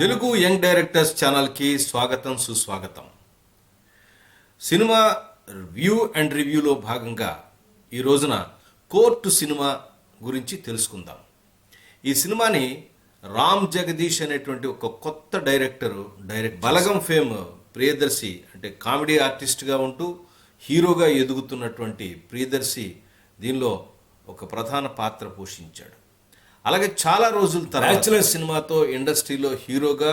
Telugu young directors ఛానల్కి స్వాగతం సుస్వాగతం. సినిమా వ్యూ అండ్ రివ్యూలో భాగంగా ఈ రోజున కోర్టు సినిమా గురించి తెలుసుకుందాం. ఈ సినిమాని రామ్ జగదీష్ అనేటువంటి ఒక కొత్త డైరెక్ట్ బలగం ఫేమ్ ప్రియదర్శి అంటే కామెడీ ఆర్టిస్ట్గా ఉంటూ హీరోగా ఎదుగుతున్నటువంటి ప్రియదర్శి దీనిలో ఒక ప్రధాన పాత్ర పోషించాడు. అలాగే చాలా రోజుల తర్వాత బ్యాచులర్ సినిమాతో ఇండస్ట్రీలో హీరోగా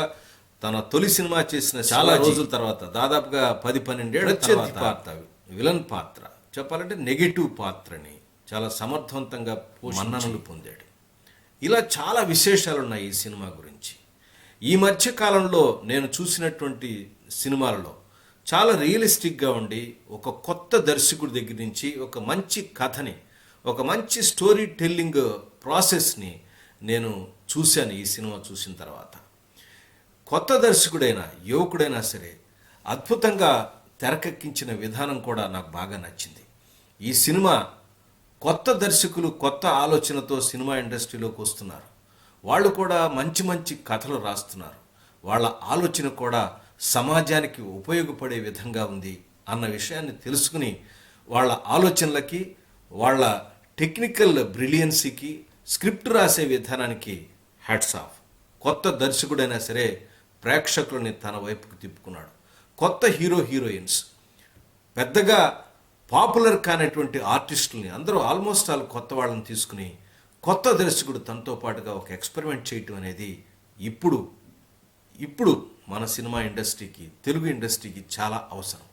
తన తొలి సినిమా చేసిన చాలా రోజుల తర్వాత దాదాపుగా 10-12 ఏళ్ల పాత్ర విలన్ పాత్ర చెప్పాలంటే నెగిటివ్ పాత్రని చాలా సమర్థవంతంగా మన్ననలు పొందాడు. ఇలా చాలా విశేషాలు ఉన్నాయి ఈ సినిమా గురించి. ఈ మధ్య కాలంలో నేను చూసినటువంటి సినిమాలలో చాలా రియలిస్టిక్గా ఉండి ఒక కొత్త దర్శకుడి దగ్గర నుంచి ఒక మంచి కథని ఒక మంచి స్టోరీ టెల్లింగ్ ప్రాసెస్ని నేను చూశాను. ఈ సినిమా చూసిన తర్వాత కొత్త దర్శకుడైనా యువకుడైనా సరే అద్భుతంగా తెరకెక్కించిన విధానం కూడా నాకు బాగా నచ్చింది. ఈ సినిమా కొత్త దర్శకులు కొత్త ఆలోచనతో సినిమా ఇండస్ట్రీలోకి వస్తున్నారు. వాళ్ళు కూడా మంచి మంచి కథలు రాస్తున్నారు. వాళ్ళ ఆలోచన కూడా సమాజానికి ఉపయోగపడే విధంగా ఉంది అన్న విషయాన్ని తెలుసుకుని వాళ్ళ ఆలోచనలకి వాళ్ళ టెక్నికల్ బ్రిలియన్సీకి స్క్రిప్ట్ రాసే విధానానికి హ్యాట్స్ ఆఫ్. కొత్త దర్శకుడైనా సరే ప్రేక్షకులని తన వైపుకు తిప్పుకున్నాడు. కొత్త హీరోయిన్స్ పెద్దగా పాపులర్ కానటువంటి ఆర్టిస్టులని అందరూ ఆల్మోస్ట్ ఆల్ కొత్త వాళ్ళని తీసుకుని కొత్త దర్శకుడు తనతో పాటుగా ఒక ఎక్స్పెరిమెంట్ చేయటం అనేది ఇప్పుడు మన సినిమా ఇండస్ట్రీకి తెలుగు ఇండస్ట్రీకి చాలా అవసరం.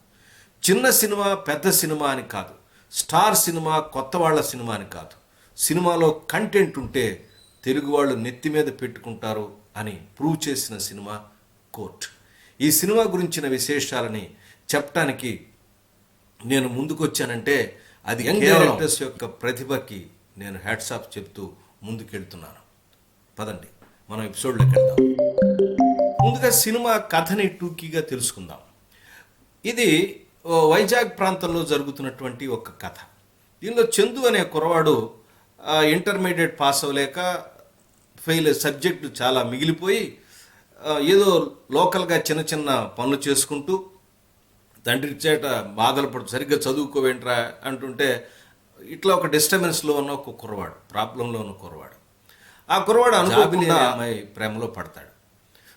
చిన్న సినిమా పెద్ద సినిమా అని కాదు, స్టార్ సినిమా కొత్త వాళ్ళ సినిమా అని కాదు, సినిమాలో కంటెంట్ ఉంటే తెలుగు వాళ్ళు నెత్తి మీద పెట్టుకుంటారు అని ప్రూవ్ చేసిన సినిమా కోర్ట్. ఈ సినిమా గురించిన విశేషాలని చెప్పడానికి నేను ముందుకొచ్చానంటే అది యంగ్ డైరెక్టర్స్ యొక్క ప్రతిభకి నేను హ్యాట్స్ ఆఫ్ చెప్తూ ముందుకెళ్తున్నాను. పదండి మనం ఎపిసోడ్లోకి వెళ్దాం. ముందుగా సినిమా కథని టూకీగా తెలుసుకుందాం. ఇది వైజాగ్ ప్రాంతంలో జరుగుతున్నటువంటి ఒక కథ. దీనిలో చందు అనే కుర్రవాడు ఇంటర్మీడియట్ పాస్ అవ్వలేక ఫెయిల్, సబ్జెక్టు చాలా మిగిలిపోయి ఏదో లోకల్గా చిన్న చిన్న పనులు చేసుకుంటూ తండ్రి చేట బాధలు పడుతూ సరిగ్గా చదువుకోవేంట్రా అంటుంటే ఇట్లా ఒక డిస్టర్బెన్స్లో ఉన్న ఒక కుర్రవాడు, ప్రాబ్లంలో ఉన్న కుర్రవాడు. ఆ కుర్రవాడు అనుకోకుండా అమ్మాయి ప్రేమలో పడతాడు.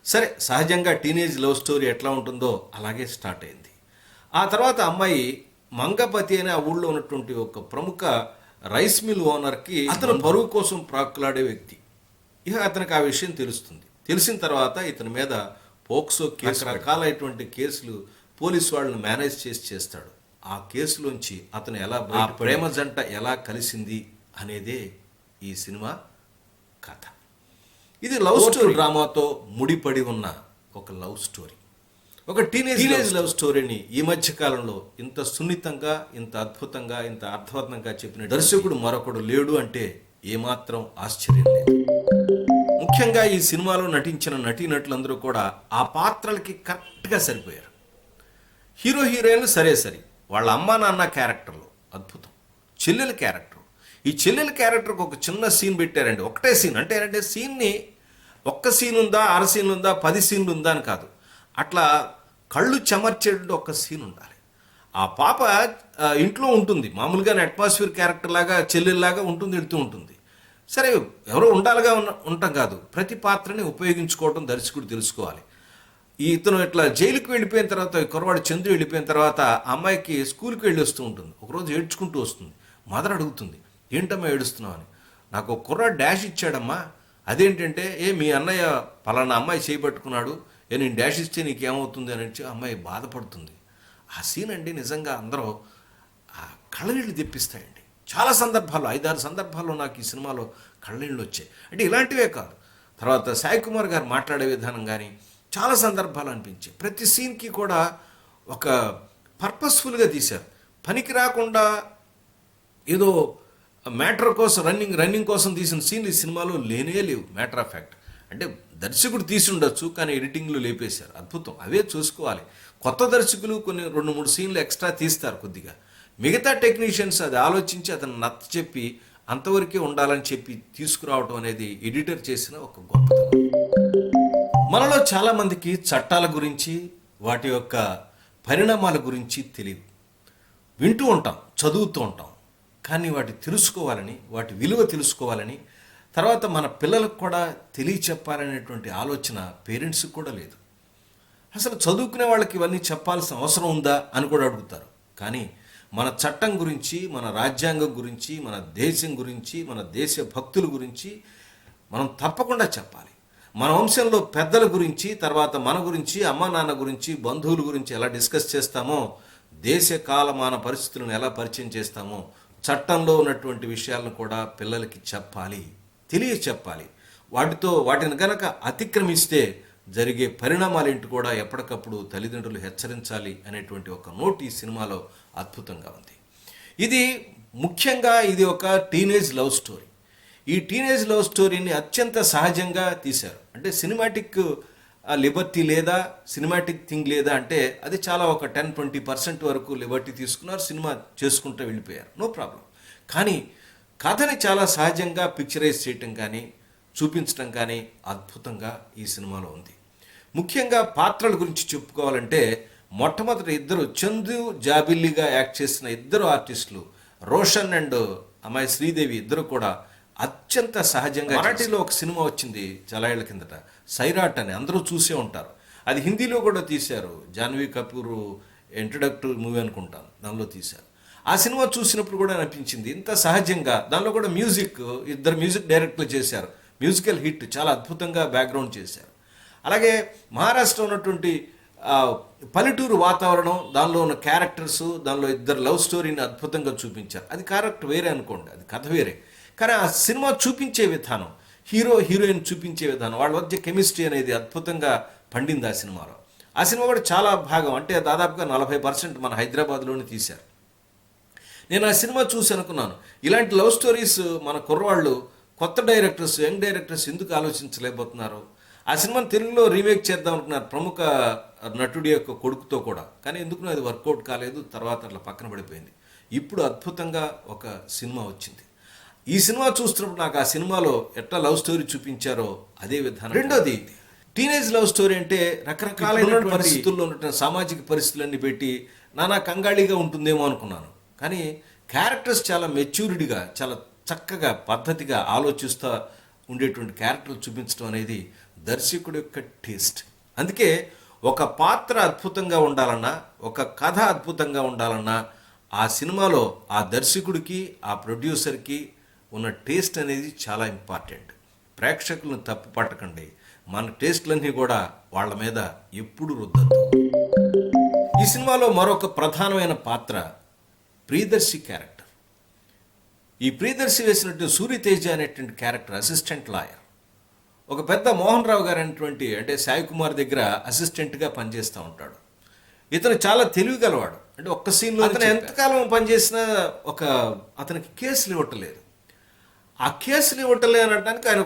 సరే, సహజంగా టీనేజ్ లవ్ స్టోరీ ఎట్లా ఉంటుందో అలాగే స్టార్ట్ అయింది. ఆ తర్వాత అమ్మాయి మంగపతి అనే ఆ ఊళ్ళో ఉన్నటువంటి ఒక ప్రముఖ రైస్ మిల్ ఓనర్కి అతను పరువు కోసం ప్రాకులాడే వ్యక్తి. ఇక అతనికి ఆ విషయం తెలుస్తుంది. తెలిసిన తర్వాత ఇతని మీద పోక్సో కేసు, రకాలైనటువంటి కేసులు పోలీసు వాళ్ళని మేనేజ్ చేస్తాడు. ఆ కేసులోంచి అతను ఎలా ఆ ప్రేమ జంట ఎలా కలిసింది అనేదే ఈ సినిమా కథ. ఇది లవ్ స్టోరీ డ్రామాతో ముడిపడి ఉన్న ఒక లవ్ స్టోరీ, ఒక టీనేజ్ లవ్ స్టోరీని ఈ మధ్య కాలంలో ఇంత సున్నితంగా, ఇంత అద్భుతంగా, ఇంత అర్థవంతంగా చెప్పిన దర్శకుడు మరొకడు లేడు అంటే ఏమాత్రం ఆశ్చర్యం లేదు. ముఖ్యంగా ఈ సినిమాలో నటించిన నటీనటులందరూ కూడా ఆ పాత్రలకి కరెక్ట్గా సరిపోయారు. హీరోయిన్లు సరే, వాళ్ళ అమ్మా నాన్న క్యారెక్టర్లు అద్భుతం. చెల్లెల క్యారెక్టర్, ఈ చెల్లెల క్యారెక్టర్కి ఒక చిన్న సీన్ పెట్టారండి. ఒకటే సీన్ అంటే సీన్ని ఒక్క సీన్ ఉందా, 6 సీన్లు ఉందా, 10 సీన్లు ఉందా అని కాదు, అట్లా కళ్ళు చెమర్చేటట్టు ఒక సీన్ ఉండాలి. ఆ పాప ఇంట్లో ఉంటుంది, మామూలుగా అట్మాస్ఫియర్ క్యారెక్టర్ లాగా చెల్లెల్లాగా ఉంటుంది, వెళ్తూ ఉంటుంది. సరే, ఎవరో ఉండాలిగా ఉంటాం కాదు, ప్రతి పాత్రని ఉపయోగించుకోవడం దర్శకుడు తెలుసుకోవాలి. ఇతను ఇట్లా జైలుకి వెళ్ళిపోయిన తర్వాత, కుర్రవాడు చంద్రు వెళ్ళిపోయిన తర్వాత అమ్మాయికి స్కూల్కి వెళ్ళి వస్తూ ఉంటుంది. ఒకరోజు ఏడ్చుకుంటూ వస్తుంది. మదర్ అడుగుతుంది, ఏంటమ్మా ఏడుస్తున్నావు అని. నాకు ఒక కుర్రాడు డాష్ ఇచ్చాడమ్మా. అదేంటంటే, మీ అన్నయ్య పలానా అమ్మాయి చేయబట్టుకున్నాడు, నేను డాష్ ఇస్తే నీకేమవుతుంది అని అమ్మాయి బాధపడుతుంది. ఆ సీన్ అండి నిజంగా అందరూ ఆ కళ్ళనీళ్ళు తెప్పిస్తాయండి. చాలా సందర్భాల్లో 5-6 సందర్భాల్లో నాకు ఈ సినిమాలో కళ్ళనీళ్ళు వచ్చాయి. అంటే ఇలాంటివే కాదు, తర్వాత సాయి కుమార్ గారు మాట్లాడే విధానం కానీ చాలా సందర్భాలు అనిపించాయి. ప్రతి సీన్కి కూడా ఒక పర్పస్ఫుల్గా తీశారు. పనికి రాకుండా ఏదో మ్యాటర్ కోసం రన్నింగ్ కోసం తీసిన సీన్లు ఈ సినిమాలో లేనే లేవు. మ్యాటర్ ఆఫ్ ఫ్యాక్ట్ అంటే దర్శకుడు తీసి ఉండొచ్చు, కానీ ఎడిటింగ్లో లేపేశారు. అద్భుతం, అవే చూసుకోవాలి. కొత్త దర్శకులు కొన్ని 2-3 సీన్లు ఎక్స్ట్రా తీస్తారు కొద్దిగా. మిగతా టెక్నీషియన్స్ అది ఆలోచించి అతను నచ్చ చెప్పి అంతవరకే ఉండాలని చెప్పి తీసుకురావడం అనేది ఎడిటర్ చేసిన ఒక గొప్పతనం. మనలో చాలామందికి చట్టాల గురించి వాటి యొక్క పరిణామాల గురించి తెలియదు. వింటూ ఉంటాం, చదువుతూ ఉంటాం, కానీ వాటి తెలుసుకోవాలని, వాటి విలువ తెలుసుకోవాలని, తర్వాత మన పిల్లలకు కూడా తెలియచెప్పాలనేటువంటి ఆలోచన పేరెంట్స్కి కూడా లేదు. అసలు చదువుకునే వాళ్ళకి ఇవన్నీ చెప్పాల్సిన అవసరం ఉందా అని కూడా అడుగుతారు. కానీ మన చట్టం గురించి, మన రాజ్యాంగం గురించి, మన దేశం గురించి, మన దేశ భక్తుల గురించి మనం తప్పకుండా చెప్పాలి. మన వంశంలో పెద్దల గురించి, తర్వాత మన గురించి, అమ్మ నాన్న గురించి, బంధువుల గురించి ఎలా డిస్కస్ చేస్తామో, దేశ కాలమాన పరిస్థితులను ఎలా పరిచయం చేస్తామో, చట్టంలో ఉన్నటువంటి విషయాలను కూడా పిల్లలకి చెప్పాలి, తెలియచెప్పాలి. వాటిని గనక అతిక్రమిస్తే జరిగే పరిణామాలు ఏంటి కూడా ఎప్పటికప్పుడు తల్లిదండ్రులు హెచ్చరించాలి అనేటువంటి ఒక నోట్ ఈ సినిమాలో అద్భుతంగా ఉంది. ఇది ముఖ్యంగా ఇది ఒక టీనేజ్ లవ్ స్టోరీ. ఈ టీనేజ్ లవ్ స్టోరీని అత్యంత సహజంగా తీశారు. అంటే సినిమాటిక్ లిబర్టీ లేదా సినిమాటిక్ థింగ్ లేదా అంటే అది చాలా ఒక 10-20% వరకు లిబర్టీ తీసుకున్నారు, సినిమా చేసుకుంటూ వెళ్ళిపోయారు, నో ప్రాబ్లం. కానీ కథని చాలా సహజంగా పిక్చరైజ్ చేయటం కానీ చూపించడం కానీ అద్భుతంగా ఈ సినిమాలో ఉంది. ముఖ్యంగా పాత్రల గురించి చెప్పుకోవాలంటే మొట్టమొదటి ఇద్దరు చందు జాబిల్లిగా యాక్ట్ చేసిన ఇద్దరు ఆర్టిస్టులు రోషన్ అండ్ అమ్మాయి శ్రీదేవి ఇద్దరు కూడా అత్యంత సహజంగా. మరాఠీలో ఒక సినిమా వచ్చింది చాలా ఏళ్ల కిందట, సైరాట్ అని, అందరూ చూసే ఉంటారు. అది హిందీలో కూడా తీశారు, జాన్వీ కపూర్ ఇంట్రడక్టరీ మూవీ అనుకుంటాను, దానిలో తీశారు. ఆ సినిమా చూసినప్పుడు కూడా అనిపించింది ఇంత సహజంగా. దానిలో కూడా ఇద్దరు మ్యూజిక్ డైరెక్టర్లు చేశారు, మ్యూజికల్ హిట్, చాలా అద్భుతంగా బ్యాక్గ్రౌండ్ చేశారు. అలాగే మహారాష్ట్ర ఉన్నటువంటి పల్లెటూరు వాతావరణం, దానిలో ఉన్న క్యారెక్టర్స్, దానిలో ఇద్దరు లవ్ స్టోరీని అద్భుతంగా చూపించారు. అది క్యారెక్టర్ వేరే అనుకోండి, అది కథ వేరే, కానీ ఆ సినిమా చూపించే విధానం, హీరోయిన్ చూపించే విధానం, వాళ్ళ మధ్య కెమిస్ట్రీ అనేది అద్భుతంగా పండింది ఆ సినిమాలో. ఆ సినిమా కూడా చాలా భాగం, అంటే దాదాపుగా 40% మన హైదరాబాద్లోనే తీశారు. నేను ఆ సినిమా చూసి అనుకున్నాను, ఇలాంటి లవ్ స్టోరీస్ మన కుర్రవాళ్ళు, కొత్త డైరెక్టర్స్, యంగ్ డైరెక్టర్స్ ఎందుకు ఆలోచించలేకపోతున్నారు? ఆ సినిమాని తెలుగులో రీమేక్ చేద్దాం అనుకున్నారు ప్రముఖ నటుడి యొక్క కొడుకుతో కూడా, కానీ ఎందుకు అది వర్కౌట్ కాలేదు, తర్వాత అట్లా పక్కన పడిపోయింది. ఇప్పుడు అద్భుతంగా ఒక సినిమా వచ్చింది. ఈ సినిమా చూస్తున్నప్పుడు నాకు ఆ సినిమాలో ఎట్లా లవ్ స్టోరీ చూపించారో అదే విధానం. రెండోది, టీనేజ్ లవ్ స్టోరీ అంటే రకరకాలైన పరిస్థితుల్లో ఉన్నటువంటి సామాజిక పరిస్థితులన్నీ పెట్టి నానా కంగాళిగా ఉంటుందేమో అనుకున్నాను. కానీ క్యారెక్టర్స్ చాలా మెచ్యూరిటీగా, చాలా చక్కగా, పద్ధతిగా ఆలోచిస్తూ ఉండేటువంటి క్యారెక్టర్లు చూపించడం అనేది దర్శకుడి యొక్క టేస్ట్. అందుకే ఒక పాత్ర అద్భుతంగా ఉండాలన్నా, ఒక కథ అద్భుతంగా ఉండాలన్నా, ఆ సినిమాలో ఆ దర్శకుడికి, ఆ ప్రొడ్యూసర్కి ఉన్న టేస్ట్ అనేది చాలా ఇంపార్టెంట్. ప్రేక్షకులను తప్పు పట్టకండి, మన టేస్ట్లన్నీ కూడా వాళ్ళ మీద ఎప్పుడు రుద్దద్దు. ఈ సినిమాలో మరొక ప్రధానమైన పాత్ర ప్రియదర్శి క్యారెక్టర్. ఈ ప్రియదర్శి వేసినట్టు సూర్యతేజ అనేటువంటి క్యారెక్టర్ అసిస్టెంట్ లాయర్. ఒక పెద్ద మోహన్ రావు గారు అనేటువంటి, అంటే సాయి కుమార్ దగ్గర అసిస్టెంట్గా పనిచేస్తూ ఉంటాడు. ఇతను చాలా తెలివి గలవాడు. అంటే ఒక్క సీన్లో అతను ఎంతకాలం పనిచేసినా అతనికి కేసులు ఇవ్వట్లేదు. ఆ కేసులు ఇవ్వట్లేదు అనడానికి ఆయన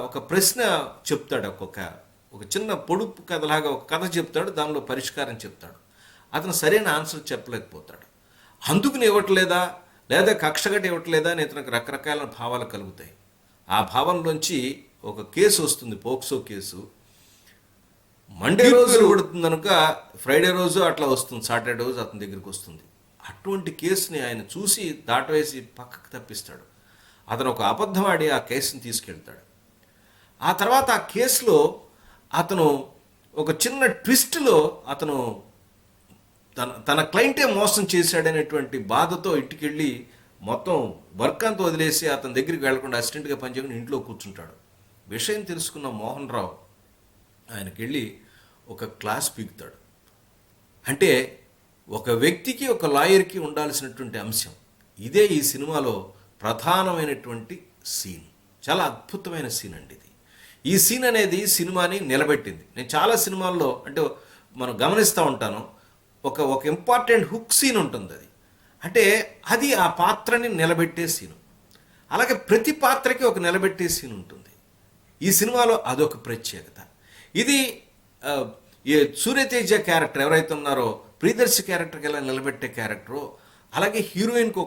ఒక ప్రశ్న చెప్తాడు, ఒక చిన్న పొడుపు కథలాగా ఒక కథ చెప్తాడు, దానిలో పరిష్కారం చెప్తాడు. అతను సరైన ఆన్సర్ చెప్పలేకపోతాడు. అందుకుని ఇవ్వట్లేదా, లేదా కక్షగట్టి ఇవ్వట్లేదా అని ఇతనికి రకరకాల భావాలు కలుగుతాయి. ఆ భావంలోంచి ఒక కేసు వస్తుంది, పోక్సో కేసు. మండే రోజు కొడుతుంది కనుక ఫ్రైడే రోజు అట్లా వస్తుంది, సాటర్డే రోజు అతని దగ్గరికి వస్తుంది. అటువంటి కేసుని ఆయన చూసి దాటవేసి పక్కకు తప్పిస్తాడు. అతను ఒక అబద్ధం ఆడి ఆ కేసుని తీసుకెళ్తాడు. ఆ తర్వాత ఆ కేసులో అతను ఒక చిన్న ట్విస్ట్లో అతను తన క్లయింటే మోసం చేశాడనేటువంటి బాధతో ఇంటికి వెళ్ళి మొత్తం వర్క్ అంతా వదిలేసి అతని దగ్గరికి వెళ్లకుండా అసిస్టెంట్గా పనిచేయకుండా ఇంట్లో కూర్చుంటాడు. విషయం తెలుసుకున్న మోహన్ రావు ఆయనకి వెళ్ళి ఒక క్లాస్ పీకుతాడు. అంటే ఒక వ్యక్తికి, ఒక లాయర్కి ఉండాల్సినటువంటి అంశం ఇదే ఈ సినిమాలో ప్రధానమైనటువంటి సీన్. చాలా అద్భుతమైన సీన్ అండి ఇది. ఈ సీన్ అనేది సినిమాని నిలబెట్టింది. నేను చాలా సినిమాల్లో అంటే మనం గమనిస్తూ ఉంటాను, ఒక ఇంపార్టెంట్ హుక్ సీన్ ఉంటుంది. అది ఆ పాత్రని నిలబెట్టే సీను. అలాగే ప్రతి పాత్రకి ఒక నిలబెట్టే సీన్ ఉంటుంది. ఈ సినిమాలో అదొక ప్రత్యేకత. ఇది సూర్యతేజ క్యారెక్టర్ ఎవరైతే ఉన్నారో, ప్రియదర్శి క్యారెక్టర్కి ఎలా నిలబెట్టే క్యారెక్టరో, అలాగే హీరోయిన్కి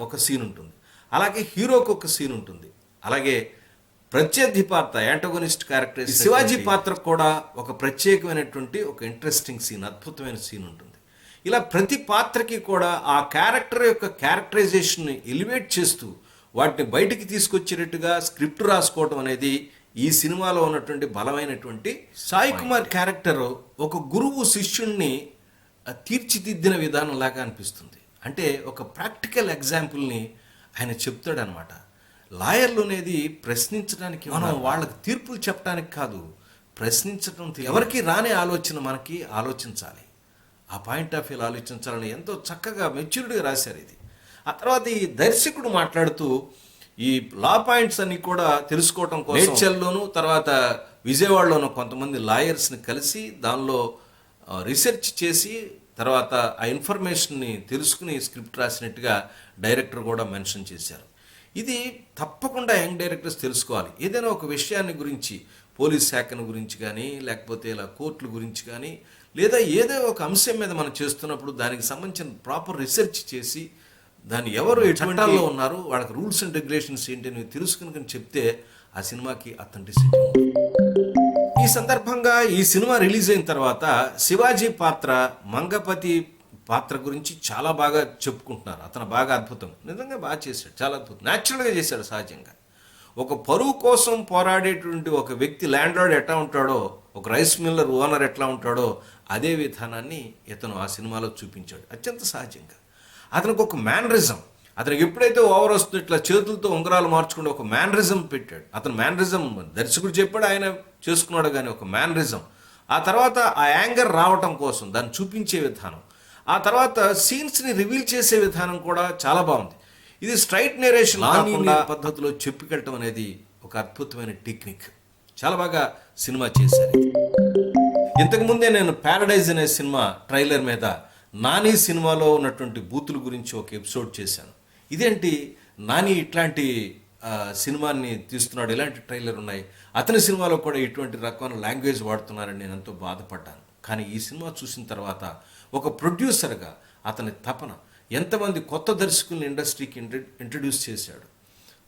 ఒక సీన్ ఉంటుంది, అలాగే హీరోకి ఒక సీన్ ఉంటుంది, అలాగే ప్రత్యర్థి పాత్ర యాంటగోనిస్ట్ క్యారెక్టర్ శివాజీ పాత్ర కూడా ఒక ప్రత్యేకమైనటువంటి ఒక ఇంట్రెస్టింగ్ సీన్, అద్భుతమైన సీన్ ఉంటుంది. ఇలా ప్రతి పాత్రకి కూడా ఆ క్యారెక్టర్ యొక్క క్యారెక్టరైజేషన్ని ఎలివేట్ చేస్తూ వాటిని బయటికి తీసుకొచ్చేటట్టుగా స్క్రిప్ట్ రాసుకోవడం అనేది ఈ సినిమాలో ఉన్నటువంటి బలమైనటువంటి. సాయి కుమార్ క్యారెక్టర్ ఒక గురువు శిష్యుణ్ణి తీర్చిదిద్దిన విధానంలాగా అనిపిస్తుంది. అంటే ఒక ప్రాక్టికల్ ఎగ్జాంపుల్ని ఆయన చెప్తాడనమాట. లాయర్లు అనేది ప్రశ్నించడానికి, మనం వాళ్ళకి తీర్పులు చెప్పడానికి కాదు, ప్రశ్నించడం. ఎవరికి రాని ఆలోచన మనకి ఆలోచించాలి, ఆ పాయింట్ ఆఫ్ వ్యూ ఆలోచించాలని ఎంతో చక్కగా మెచ్యూరిటీగా రాశారు ఇది. ఆ తర్వాత ఈ దర్శకుడు మాట్లాడుతూ ఈ లా పాయింట్స్ అన్ని కూడా తెలుసుకోవటం కోసం నేచర్లోను తర్వాత విజయవాడలోనూ కొంతమంది లాయర్స్ని కలిసి దానిలో రీసెర్చ్ చేసి తర్వాత ఆ ఇన్ఫర్మేషన్ని తెలుసుకుని స్క్రిప్ట్ రాసినట్టుగా డైరెక్టర్ కూడా మెన్షన్ చేశారు. ఇది తప్పకుండా యంగ్ డైరెక్టర్స్ తెలుసుకోవాలి. ఏదైనా ఒక విషయాన్ని గురించి, పోలీస్ శాఖను గురించి కానీ లేకపోతే ఇలా కోర్టుల గురించి కానీ లేదా ఏదో ఒక అంశం మీద మనం చేస్తున్నప్పుడు దానికి సంబంధించిన ప్రాపర్ రీసెర్చ్ చేసి దాన్ని ఎవరు చట్టాల్లో ఉన్నారు, వాళ్ళకి రూల్స్ అండ్ రెగ్యులేషన్స్ ఏంటి అని తెలుసుకుని చెప్తే ఆ సినిమాకి అథెంటిసిటీ. ఈ సందర్భంగా ఈ సినిమా రిలీజ్ అయిన తర్వాత శివాజీ పాత్ర, మంగపతి పాత్ర గురించి చాలా బాగా చెప్పుకుంటున్నారు. అతను బాగా అద్భుతం, నిజంగా బాగా చేశాడు, చాలా అద్భుతం, న్యాచురల్గా చేశాడు. సహజంగా ఒక పరువు కోసం పోరాడేటువంటి ఒక వ్యక్తి, ల్యాండ్ లార్డ్ ఎట్లా ఉంటాడో, ఒక రైస్ మిల్లర్ ఓనర్ ఎట్లా ఉంటాడో అదే విధానాన్ని ఇతను ఆ సినిమాలో చూపించాడు అత్యంత సహజంగా. అతనికి ఒక మేనరిజం, అతనికి ఎప్పుడైతే ఓవర్ వస్తుందో ఇట్లా చేతులతో ఉంగరాలు మార్చుకుంటే ఒక మేనరిజం పెట్టాడు. అతను మేనరిజం దర్శకుడు చెప్పాడు, ఆయన చేసుకున్నాడు, కానీ ఒక మేనరిజం. ఆ తర్వాత ఆ యాంగర్ రావటం కోసం దాన్ని చూపించే విధానం, ఆ తర్వాత సీన్స్ని రివీల్ చేసే విధానం కూడా చాలా బాగుంది. ఇది స్ట్రైట్ నేరేషన్ పద్ధతిలో చెప్పుకెళ్ళటం అనేది ఒక అద్భుతమైన టెక్నిక్. చాలా బాగా సినిమా చేశారు. ఇంతకుముందే నేను ప్యారడైజ్ అనే సినిమా ట్రైలర్ మీద నాని సినిమాలో ఉన్నటువంటి బూతుల గురించి ఒక ఎపిసోడ్ చేశాను. ఇదేంటి నాని ఇట్లాంటి సినిమాని తీస్తున్నాడు, ఇలాంటి ట్రైలర్ ఉన్నాయి, అతని సినిమాలో కూడా ఇటువంటి రకమైన లాంగ్వేజ్ వాడుతున్నారని నేను ఎంతో బాధపడ్డాను. కానీ ఈ సినిమా చూసిన తర్వాత ఒక ప్రొడ్యూసర్గా అతని తపన, ఎంతమంది కొత్త దర్శకుల్ని ఇండస్ట్రీకి ఇంట్రడ్యూస్ చేశాడు,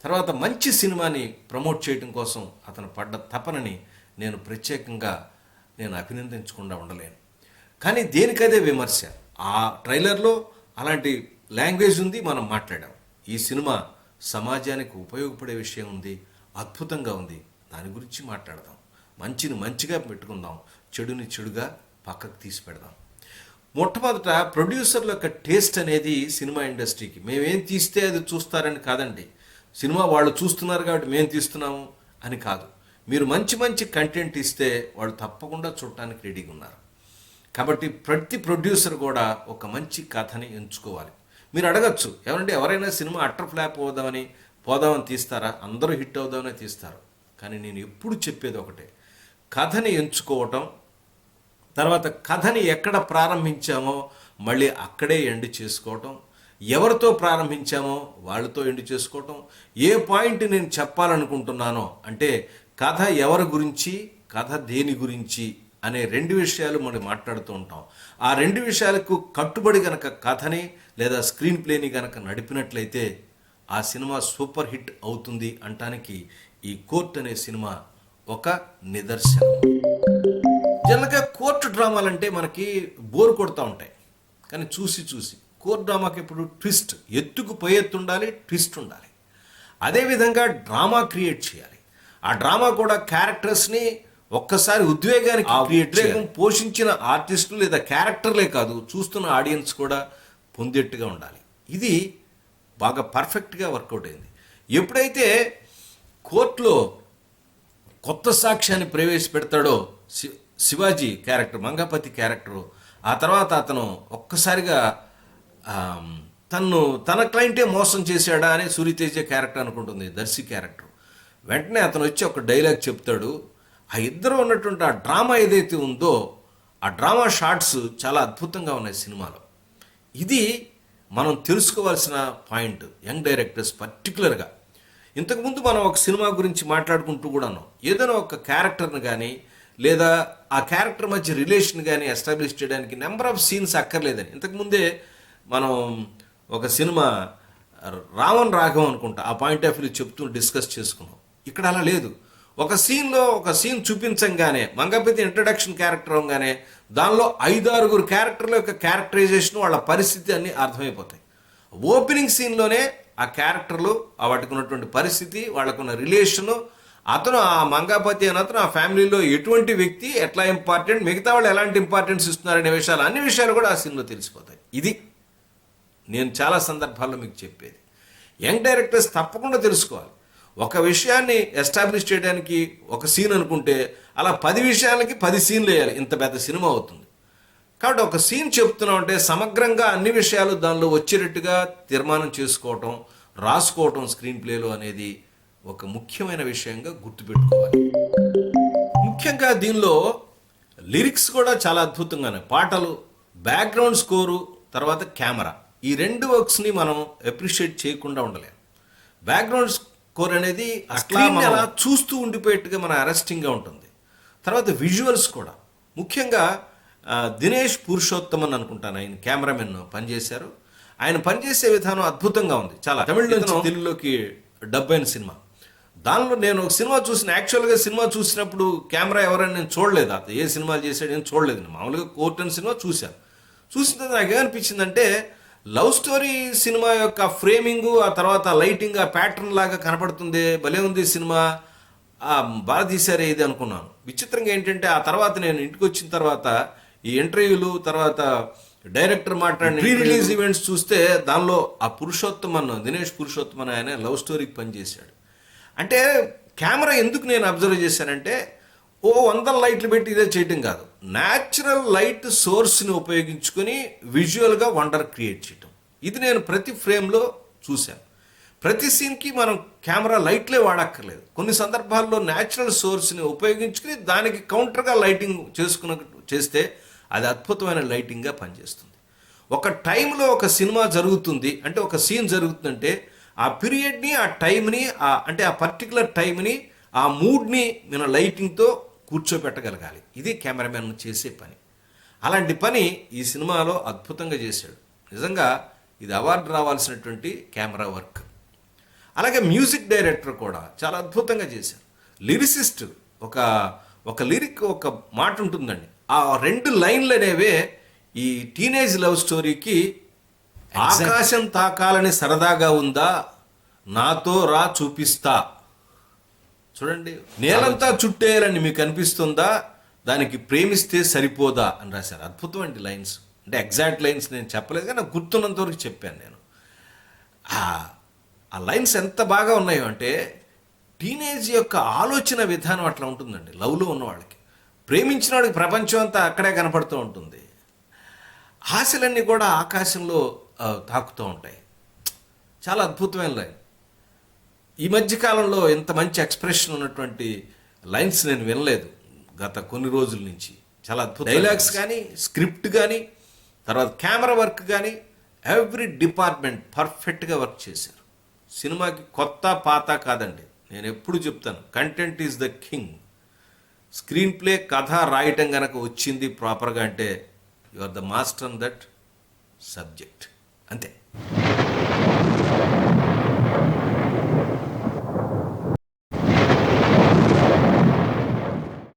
తర్వాత మంచి సినిమాని ప్రమోట్ చేయడం కోసం అతను పడ్డ తపనని నేను ప్రత్యేకంగా అభినందించకుండా ఉండలేను. కానీ దేనికదే విమర్శ. ఆ ట్రైలర్లో అలాంటి లాంగ్వేజ్ ఉంది, మనం మాట్లాడాం. ఈ సినిమా సమాజానికి ఉపయోగపడే విషయం ఉంది, అద్భుతంగా ఉంది, దాని గురించి మాట్లాడదాం. మంచిని మంచిగా పెట్టుకుందాం, చెడుని చెడుగా పక్కకు తీసి పెడదాం. మొట్టమొదట ప్రొడ్యూసర్ల యొక్క టేస్ట్ అనేది సినిమా ఇండస్ట్రీకి, మేమేం తీస్తే అది చూస్తారని కాదండి. సినిమా వాళ్ళు చూస్తున్నారు కాబట్టి మేము తీస్తున్నాము అని కాదు. మీరు మంచి మంచి కంటెంట్ ఇస్తే వాళ్ళు తప్పకుండా చూడటానికి రెడీగా ఉన్నారు. కాబట్టి ప్రతి ప్రొడ్యూసర్ కూడా ఒక మంచి కథని ఎంచుకోవాలి. మీరు అడగచ్చు, ఏమంటే ఎవరైనా సినిమా అట్టర్ ఫ్లాప్ పోదామని తీస్తారా? అందరూ హిట్ అవుదామనే తీస్తారు. కానీ నేను ఎప్పుడు చెప్పేది ఒకటే, కథని ఎంచుకోవటం, తర్వాత కథని ఎక్కడ ప్రారంభించామో మళ్ళీ అక్కడే ఎండ్ చేసుకోవటం, ఎవరితో ప్రారంభించామో వాళ్ళతో ఎండ్ చేసుకోవటం, ఏ పాయింట్ నేను చెప్పాలనుకుంటున్నానో, అంటే కథ ఎవరి గురించి, కథ దేని గురించి అనే రెండు విషయాలు మనం మాట్లాడుతూ ఉంటాం. ఆ రెండు విషయాలకు కట్టుబడి గనక కథని లేదా స్క్రీన్ ప్లేని గనక నడిపినట్లయితే ఆ సినిమా సూపర్ హిట్ అవుతుంది అనటానికి ఈ కోర్ట్ అనే సినిమా ఒక నిదర్శనం. జనరల్గా కోర్టు డ్రామాలంటే మనకి బోర్ కొడుతూ ఉంటాయి, కానీ చూసి కోర్టు డ్రామాకి ఇప్పుడు ట్విస్ట్, ఎత్తుకు పై ఎత్తు ఉండాలి, ట్విస్ట్ ఉండాలి. అదేవిధంగా డ్రామా క్రియేట్ చేయాలి. ఆ డ్రామా కూడా క్యారెక్టర్స్ని ఒక్కసారి ఉద్వేగానికి ఉద్వేగం పోషించిన ఆర్టిస్టులు లేదా క్యారెక్టర్లే కాదు, చూస్తున్న ఆడియన్స్ కూడా పొందేట్టుగా ఉండాలి. ఇది బాగా పర్ఫెక్ట్గా వర్కౌట్ అయింది. ఎప్పుడైతే కోర్టులో కొత్త సాక్ష్యాన్ని ప్రవేశపెడతాడో శివాజీ క్యారెక్టర్, మంగపతి క్యారెక్టరు, ఆ తర్వాత అతను ఒక్కసారిగా తన క్లయింటే మోసం చేశాడా అని సూర్యతేజ క్యారెక్టర్ అనుకుంటుంది, దర్శి క్యారెక్టర్. వెంటనే అతను వచ్చి ఒక డైలాగ్ చెప్తాడు. ఆ ఇద్దరు ఉన్నటువంటి ఆ డ్రామా ఏదైతే ఉందో ఆ డ్రామా షార్ట్స్ చాలా అద్భుతంగా ఉన్నాయి సినిమాలో. ఇది మనం తెలుసుకోవాల్సిన పాయింట్, యంగ్ డైరెక్టర్స్ పర్టికులర్గా. ఇంతకుముందు మనం ఒక సినిమా గురించి మాట్లాడుకుంటూ కూడాను ఏదైనా ఒక క్యారెక్టర్ని కానీ లేదా ఆ క్యారెక్టర్ మధ్య రిలేషన్ కానీ ఎస్టాబ్లిష్ చేయడానికి నెంబర్ ఆఫ్ సీన్స్ అక్కర్లేదని ఇంతకుముందే మనం ఒక సినిమా రావణ్ రాఘవం అనుకుంటా ఆ పాయింట్ ఆఫ్ వ్యూ చెప్తూ డిస్కస్ చేసుకున్నాం. ఇక్కడ అలా లేదు. ఒక సీన్ చూపించంగానే మంగపతి ఇంట్రడక్షన్ క్యారెక్టర్ అవగానే దానిలో 5-6 క్యారెక్టర్ల యొక్క క్యారెక్టరైజేషన్, వాళ్ళ పరిస్థితి అన్నీ అర్థమైపోతాయి. ఓపెనింగ్ సీన్లోనే ఆ క్యారెక్టర్లు, వాటికి ఉన్నటువంటి పరిస్థితి, వాళ్ళకున్న రిలేషను, అతను ఆ మంగాపతి అని అతను ఆ ఫ్యామిలీలో ఎటువంటి వ్యక్తి, ఎట్లా ఇంపార్టెంట్, మిగతా వాళ్ళు ఎలాంటి ఇంపార్టెన్స్ ఇస్తున్నారనే విషయాలు, అన్ని విషయాలు కూడా ఆ సీన్లో తెలిసిపోతాయి. ఇది నేను చాలా సందర్భాల్లో మీకు చెప్పేది. యంగ్ డైరెక్టర్స్ తప్పకుండా తెలుసుకోవాలి. ఒక విషయాన్ని ఎస్టాబ్లిష్ చేయడానికి ఒక సీన్ అనుకుంటే అలా 10 విషయాలకి 10 సీన్లు వేయాలి, ఇంత పెద్ద సినిమా అవుతుంది. కాబట్టి ఒక సీన్ చెప్తున్నాం అంటే సమగ్రంగా అన్ని విషయాలు దానిలో వచ్చేటట్టుగా తీర్మానం చేసుకోవటం, రాసుకోవటం స్క్రీన్ ప్లేలో అనేది ఒక ముఖ్యమైన విషయంగా గుర్తుపెట్టుకోవాలి. ముఖ్యంగా దీనిలో లిరిక్స్ కూడా చాలా అద్భుతంగానే, పాటలు, బ్యాక్గ్రౌండ్ స్కోరు, తర్వాత కెమెరా, ఈ 2 వర్క్స్ని మనం అప్రిషియేట్ చేయకుండా ఉండలేం. బ్యాక్గ్రౌండ్ స్కోర్ అనేది అలా చూస్తూ ఉండిపోయేట్టుగా మన అరెస్టింగ్గా ఉంటుంది. తర్వాత విజువల్స్ కూడా ముఖ్యంగా దినేష్ పురుషోత్తమన్ అనుకుంటాను ఆయన కెమెరామెన్ పనిచేశారు. ఆయన పనిచేసే విధానం అద్భుతంగా ఉంది. చాలా తమిళ నుంచి తెలుగులోకి డబ్ అయిన సినిమా. దానిలో నేను ఒక సినిమా చూసిన, యాక్చువల్గా సినిమా చూసినప్పుడు కెమెరా ఎవరైనా నేను చూడలేదు, అది ఏ సినిమాలు చేశాడు నేను చూడలేదు. మామూలుగా కోర్టన్ సినిమా చూశాను. చూసిన తర్వాత నాకు ఏమనిపించిందంటే లవ్ స్టోరీ సినిమా యొక్క ఫ్రేమింగు, ఆ తర్వాత లైటింగ్, ఆ ప్యాటర్న్ లాగా కనపడుతుంది, భలే ఉంది సినిమా, బాగా తీశారే ఇది అనుకున్నాను. విచిత్రంగా ఏంటంటే ఆ తర్వాత నేను ఇంటికి వచ్చిన తర్వాత ఈ ఇంటర్వ్యూలు, తర్వాత డైరెక్టర్ మాట్లాడిన ప్రీ రిలీజ్ ఈవెంట్స్ చూస్తే దానిలో ఆ పురుషోత్తమన్, దినేష్ పురుషోత్తమన్ ఆయన లవ్ స్టోరీకి పనిచేశాడు. అంటే కెమెరా ఎందుకు నేను అబ్జర్వ్ చేశానంటే 100 లైట్లు పెట్టి ఇదే చేయటం కాదు, న్యాచురల్ లైట్ సోర్స్ని ఉపయోగించుకొని విజువల్గా వండర్ క్రియేట్ చేయటం. ఇది నేను ప్రతి ఫ్రేమ్లో చూశాను. ప్రతి సీన్కి మనం కెమెరా లైట్లే వాడక్కర్లేదు. కొన్ని సందర్భాల్లో న్యాచురల్ సోర్స్ని ఉపయోగించుకుని దానికి కౌంటర్గా లైటింగ్ చేస్తే అది అద్భుతమైన లైటింగ్గా పనిచేస్తుంది. ఒక టైంలో ఒక సినిమా జరుగుతుంది అంటే, ఒక సీన్ జరుగుతుందంటే ఆ పీరియడ్ని, ఆ టైంని, అంటే ఆ పర్టికులర్ టైంని, ఆ మూడ్ని మన లైటింగ్తో కూర్చోబెట్టగలగాలి. ఇది కెమెరామెన్ చేసే పని. అలాంటి పని ఈ సినిమాలో అద్భుతంగా చేశాడు. నిజంగా ఇది అవార్డు రావాల్సినటువంటి కెమెరా వర్క్. అలాగే మ్యూజిక్ డైరెక్టర్ కూడా చాలా అద్భుతంగా చేశారు. లిరిసిస్ట్, ఒక లిరిక్, ఒక మాట ఉంటుందండి, ఆ 2 లైన్లు అనేవే ఈ టీనేజ్ లవ్ స్టోరీకి ఆకాశం తాకాలని సరదాగా ఉందా, నాతో రా చూపిస్తా, చూడండి, నేలంతా చుట్టేయాలని మీకు అనిపిస్తుందా, దానికి ప్రేమిస్తే సరిపోదా అని రాశారు. అద్భుతం అండి లైన్స్. అంటే ఎగ్జాక్ట్ లైన్స్ నేను చెప్పలేదు కానీ నాకు గుర్తున్నంత వరకు చెప్పాను నేను. ఆ లైన్స్ ఎంత బాగా ఉన్నాయో అంటే టీనేజ్ యొక్క ఆలోచన విధానం అట్లా ఉంటుందండి. లవ్లో ఉన్న వాళ్ళకి, ప్రేమించిన వాడికి ప్రపంచం అంతా అక్కడే కనపడుతూ ఉంటుంది. ఆశలన్నీ కూడా ఆకాశంలో తాకుతూ ఉంటాయి. చాలా అద్భుతమైన లైన్. ఈ మధ్యకాలంలో ఇంత మంచి ఎక్స్ప్రెషన్ ఉన్నటువంటి లైన్స్ నేను వినలేదు గత కొన్ని రోజుల నుంచి. చాలా అద్భుత డైలాగ్స్ కానీ, స్క్రిప్ట్ కానీ, తర్వాత కెమెరా వర్క్ కానీ, ఎవ్రీ డిపార్ట్మెంట్ పర్ఫెక్ట్గా వర్క్ చేశారు. సినిమాకి కొత్త పాత కాదండి, నేను ఎప్పుడు చెప్తాను, content is the king. Screenplay, కథ రాయటం కనుక వచ్చింది ప్రాపర్గా అంటే you are the master in that subject, అంతే.